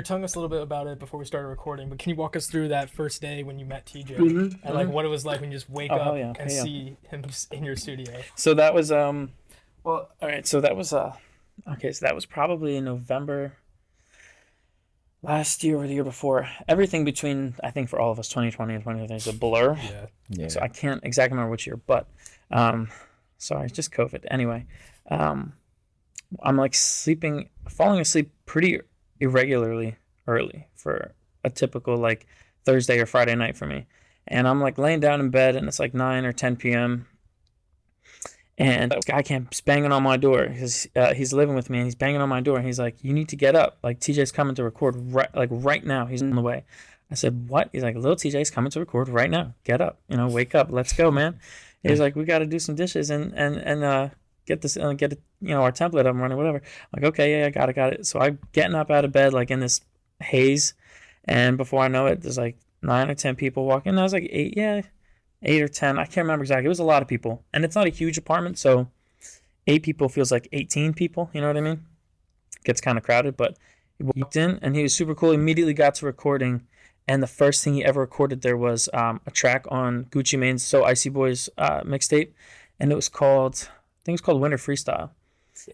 were telling us a little bit about it before we started recording, but can you walk us through that first day when you met TJ and like what it was like when you just wake Oh, hell up yeah. and Okay, yeah. see him in your studio? So that was well, all right. So that was okay. So that was probably in November last year or the year before. Everything between, I think, for all of us, 2020 and 2020 is a blur. Yeah. So Yeah. I can't exactly remember which year, but um, sorry, just COVID. Anyway, um, I'm like falling asleep pretty irregularly early for a typical like Thursday or Friday night for me. And I'm like laying down in bed and it's like 9 or 10 p.m. And that guy keeps banging on my door because he's living with me and he's banging on my door and he's like, "You need to get up. Like TJ's coming to record right now. He's on the way." I said, "What?" He's like, "Lil Tjay's coming to record right now. Get up. Wake up. Let's go, man." He's like, "We got to do some dishes and get this get it, our template up and running, whatever." I'm like, "Okay, yeah, got it." So I'm getting up out of bed like in this haze, and before I know it, there's like 9 or 10 people walking. And I was like, eight, yeah, 8 or 10. I can't remember exactly. It was a lot of people, and it's not a huge apartment, so 8 people feels like 18 people. You know what I mean? It gets kind of crowded, but he walked in and he was super cool. He immediately got to recording, and the first thing he ever recorded there was a track on Gucci Mane's So Icy Boys mixtape, and it was called, I think it's called Winter Freestyle.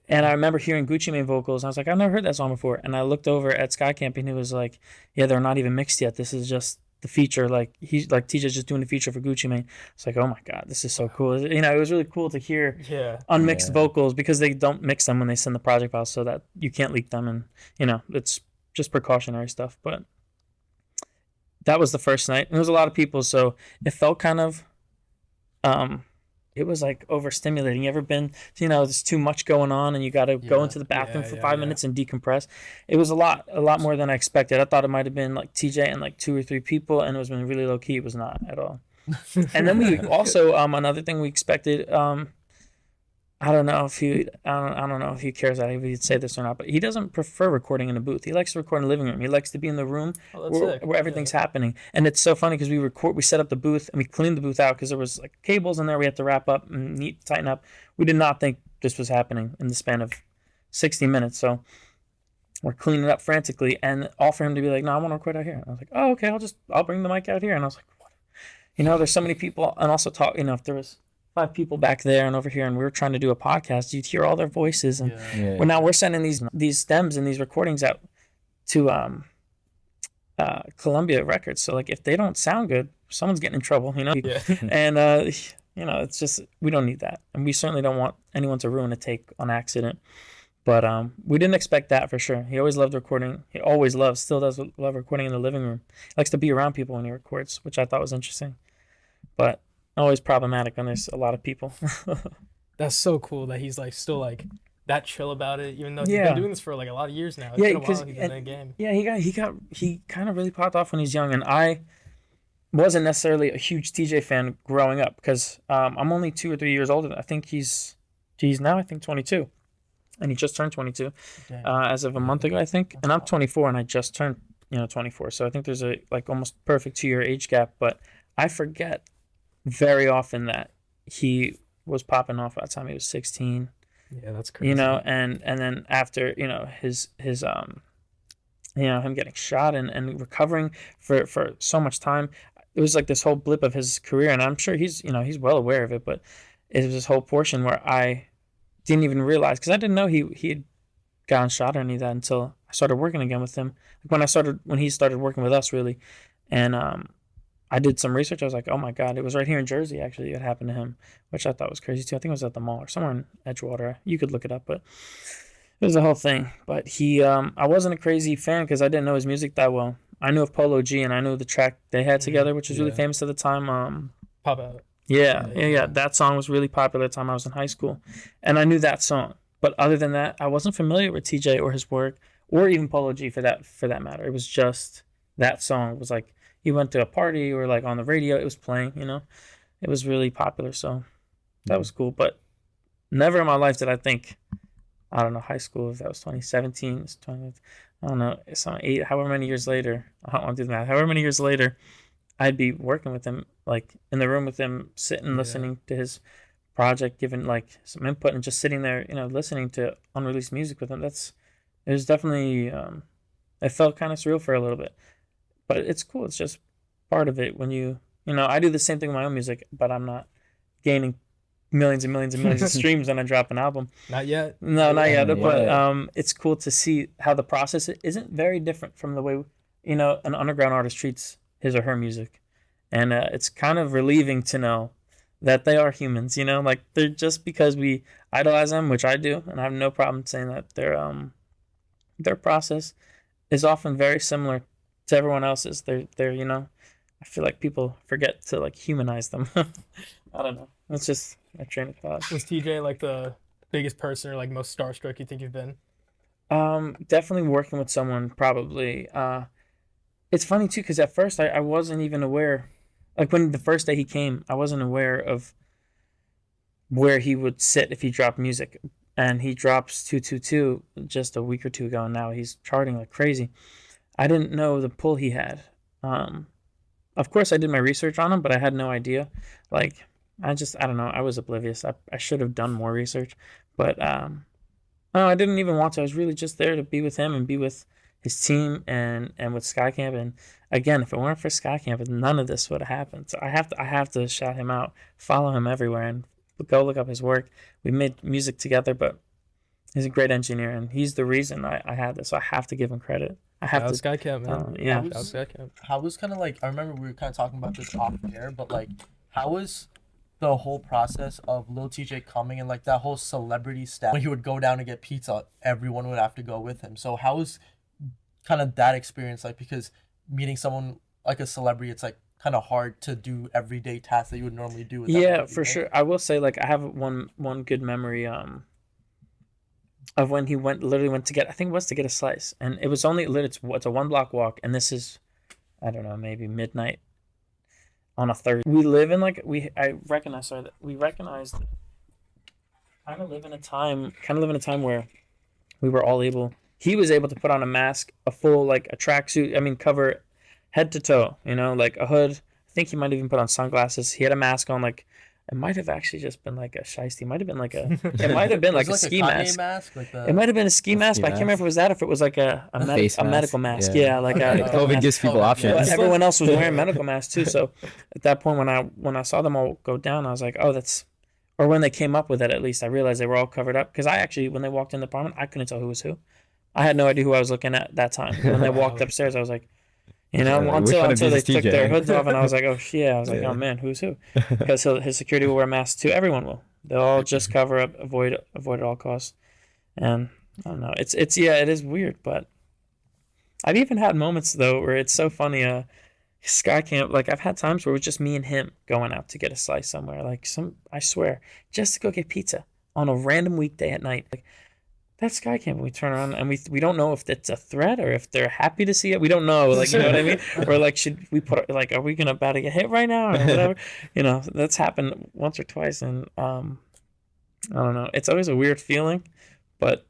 And I remember hearing Gucci Mane vocals. And I was like, I've never heard that song before. And I looked over at Sky Camp and he was like, "Yeah, they're not even mixed yet. This is just the feature. Like he's like TJ's just doing the feature for Gucci Mane." It's like, oh my god, this is so cool. It was really cool to hear Yeah. unmixed Yeah. vocals because they don't mix them when they send the project files so that you can't leak them, and it's just precautionary stuff. But that was the first night. And there was a lot of people, so it felt kind of um it was like overstimulating. You ever been, there's too much going on and you got to go Yeah. into the bathroom Yeah, for yeah, 5 minutes and decompress? It was a lot more than I expected. I thought it might have been like TJ and like 2 or 3 people, and it was been really low key. It was not at all. And then we also another thing we expected. I don't know if I don't know if he cares that he'd say this or not, but he doesn't prefer recording in a booth. He likes to record in the living room. He likes to be in the room Oh, that's sick. where everything's happening. And it's so funny because we set up the booth and we cleaned the booth out because there was like cables in there we had to wrap up and tighten up. We did not think this was happening in the span of 60 minutes. So we're cleaning it up frantically, and all for him to be like, "No, I want to record out here." And I was like, "Oh, okay, I'll bring the mic out here." And I was like, "What?" There's so many people, and also talk. If there was 5 people back there and over here, and we were trying to do a podcast, you'd hear all their voices, and Yeah. now we're sending these stems and these recordings out to Columbia Records. So like, if they don't sound good, someone's getting in trouble, Yeah. And it's just, we don't need that, and we certainly don't want anyone to ruin a take on accident. But we didn't expect that for sure. He always loved recording. He always loves, still does love recording in the living room. He likes to be around people when he records, which I thought was interesting. But always problematic when there's a lot of people. That's so cool that he's like still like that chill about it, even though he's Yeah. been doing this for like a lot of years now. It's Yeah, been a while 'cause- he's in the game. Yeah, he kind of really popped off when he's young, and I wasn't necessarily a huge TJ fan growing up because I'm only 2 or 3 years older. I think he's now I think 22, and he just turned 22 as of a month ago, I think. And I'm 24, and I just turned 24. So I think there's a like almost perfect 2-year age gap. But I forget very often that he was popping off by the time he was 16. Yeah, that's crazy. And then after his him getting shot and recovering for so much time, it was like this whole blip of his career, and I'm sure he's well aware of it, but it was this whole portion where I didn't even realize, because I didn't know he had gotten shot or any of that until I started working again with him. Like when he started working with us, really. And I did some research. I was like, oh my god, it was right here in Jersey actually it happened to him, which I thought was crazy too. I think it was at the mall or somewhere in Edgewater. You could look it up, but it was the whole thing. But I wasn't a crazy fan because I didn't know his music that well. I knew of Polo G, and I knew the track they had together, which was really famous at the time. Pop out. Yeah. That song was really popular at the time I was in high school, and I knew that song. But other than that, I wasn't familiar with TJ or his work, or even Polo G for that matter. It was just that song. It was like he went to a party or like on the radio, it was playing. It was really popular, so that was cool. But never in my life did I think, I don't know, high school, if that was 2017, it's 20, I don't know, it's on 8, however many years later, I don't want to do the math, however many years later, I'd be working with him, like in the room with him, sitting, listening to his project, giving like some input, and just sitting there, listening to unreleased music with him. It was definitely It felt kind of surreal for a little bit, but it's cool. It's just part of it. When I do the same thing with my own music, but I'm not gaining millions and millions and millions of streams when I drop an album. Not yet. No, not yet. But it's cool to see how the process isn't very different from the way an underground artist treats his or her music, and it's kind of relieving to know that they are humans. Like they're just because we idolize them, which I do, and I have no problem saying that their process is often very similar to everyone else's. They're I feel like people forget to like humanize them. I don't know. It's just a train of thought. Was TJ like the biggest person or like most starstruck you think you've been? Definitely working with someone probably. It's funny too because at first I wasn't even aware. Like when the first day he came, I wasn't aware of where he would sit if he dropped music. And he drops 222 just a week or two ago, and now he's charting like crazy. I didn't know the pull he had. Of course, I did my research on him, but I had no idea. Like, I don't know. I was oblivious. I should have done more research. But no, I didn't even want to. I was really just there to be with him and be with his team and with Skycamp. And again, if it weren't for Skycamp, none of this would have happened. So I have to shout him out, follow him everywhere, and go look up his work. We made music together, but he's a great engineer, and he's the reason I had this. So I have to give him credit. I have to. Skycamp, man. Yeah. Skycamp. How was kind of like, I remember we were kind of talking about this off air, but like, how was the whole process of Lil Tjay coming and like that whole celebrity staff? When he would go down to get pizza, everyone would have to go with him. So how was kind of that experience like? Because meeting someone like a celebrity, it's like kind of hard to do everyday tasks that you would normally do with for sure. I will say, like, I have one good memory of when he literally went to get, I think it was to get a slice, and it was only it's a 1 block walk, and this is, I don't know, maybe midnight on a Thursday. We live in like we recognized kind of live in a time where we were all able. He was able to put on a mask, a full like a tracksuit. I mean, cover head to toe, like a hood. I think he might even put on sunglasses. He had a mask on, like it might have actually just been like a shiesty. It might have been like a ski mask. It might have been a ski mask, but I can't remember if it was that or if it was like a medical mask. Yeah, like COVID gives people options. But everyone else was wearing medical masks too. So at that point, when I saw them all go down, I was like, oh, that's. Or when they came up with it, at least I realized they were all covered up. Because I actually, when they walked in the apartment, I couldn't tell who was who. I had no idea who I was looking at that time. When they walked upstairs, I was like, until they took their hoods off, and I was like, oh yeah, I was like, oh man, who's who? Because his security will wear masks too. Everyone will. They'll all just cover up, avoid at all costs. And I don't know. It is weird, but I've even had moments though where it's so funny. Skycamp, like I've had times where it was just me and him going out to get a slice somewhere. Like I swear, just to go get pizza on a random weekday at night. Like, that's Skycamp. We turn around and we don't know if it's a threat or if they're happy to see it. We don't know, like, you know what I mean? Or like, should we put like, are we about to get hit right now or whatever? That's happened once or twice, and I don't know. It's always a weird feeling, but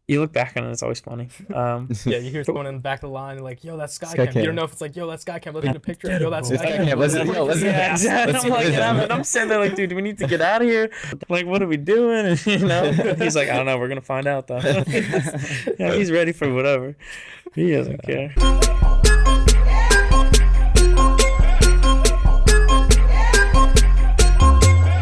you look back on it, it's always funny. Yeah, you hear someone in the back of the line like, yo, that's Skycamp. You don't know if it's like, yo, that's Skycamp. Look at the picture. Yo, that's Skycamp. I'm sitting there like, dude, do we need to get out of here? Like, what are we doing? And, he's like, I don't know. We're going to find out, though. He's ready for whatever. He doesn't care.